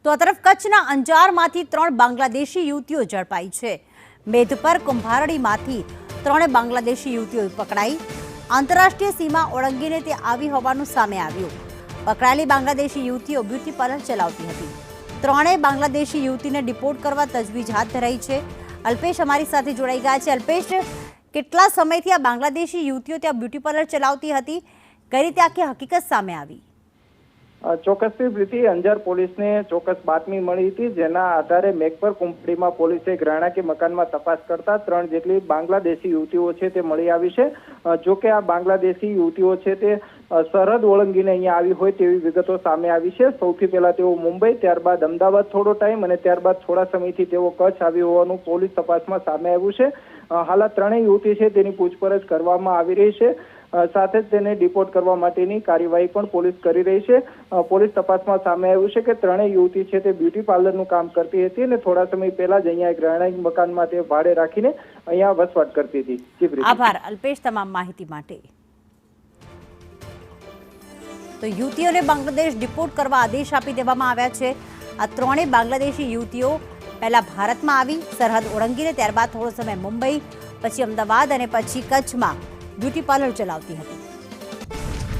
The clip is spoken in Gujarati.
તો આ તરફ કચ્છના અંજારમાંથી 3 બાંગ્લાદેશી યુવતીઓ ઝડપાઈ છે। મેધપર કુંભારડીમાંથી 3 બાંગ્લાદેશી યુવતીઓ પકડાઈ। આંતરરાષ્ટ્રીય સીમા ઓળંગીને તે આવી હોવાનું સામે આવ્યું। પકડાયેલી બાંગ્લાદેશી યુવતીઓ બ્યુટી પાર્લર ચલાવતી હતી। 3 બાંગ્લાદેશી યુવતીને ડિપોર્ટ કરવા તજવીજ હાથ ધરાઈ છે। અલ્પેશ અમારી સાથે જોડાઈ ગયા છે। અલ્પેશ, કેટલા સમયથી આ બાંગ્લાદેશી યુવતીઓ ત્યાં બ્યુટી પાર્લર ચલાવતી હતી? કઈ રીતે આખી હકીકત સામે આવી? ચોક્કસથી પ્રીતિ, અંજાર પોલીસને ચોક્કસ બાતમી મળી હતી, જેના આધારે મેઘપર કુંપડીમાં પોલીસે એક રહેણાંકી મકાનમાં તપાસ કરતા 3 જેટલી બાંગ્લાદેશી યુવતીઓ છે તે મળી આવી છે। જો કે આ બાંગ્લાદેશી યુવતીઓ છે તે સરહદ ઓળંગીને અહીંયા આવી હોય તેવી વિગતો સામે આવી છે। સૌથી પહેલા તેઓ મુંબઈ, ત્યારબાદ અમદાવાદ થોડો ટાઈમ અને ત્યારબાદ થોડા સમયથી તેઓ કચ્છ આવી હોવાનું પોલીસ તપાસમાં સામે આવ્યું છે। હાલ આ 3 યુવતી છે તેની પૂછપરછ કરવામાં આવી રહી છે। સાથે જ તેને ડિપોર્ટ કરવા માટેની કાર્યવાહી પણ પોલીસ કરી રહી છે। પોલીસ તપાસમાં સામે આવ્યું છે કે 3 યુવતી છે તે બ્યુટી પાર્લરનું કામ કરતી હતી અને થોડા સમય પહેલા જ અહીંયા એક રહેણાંક મકાનમાં તે ભાડે રાખીને અહીંયા વસવાટ કરતી હતી। આભાર અલ્પેશ તમામ માહિતી માટે। તો યુવતીઓને બાંગ્લાદેશ ડિપોર્ટ કરવા આદેશ આપી દેવામાં આવ્યા છે। આ 3 બાંગ્લાદેશી યુવતીઓ પહેલા ભારતમાં આવી, સરહદ ઓળંગીને ત્યારબાદ થોડો સમય મુંબઈ, પછી અમદાવાદ અને પછી કચ્છમાં બ્યુટી પાર્લર ચલાવતી હતી।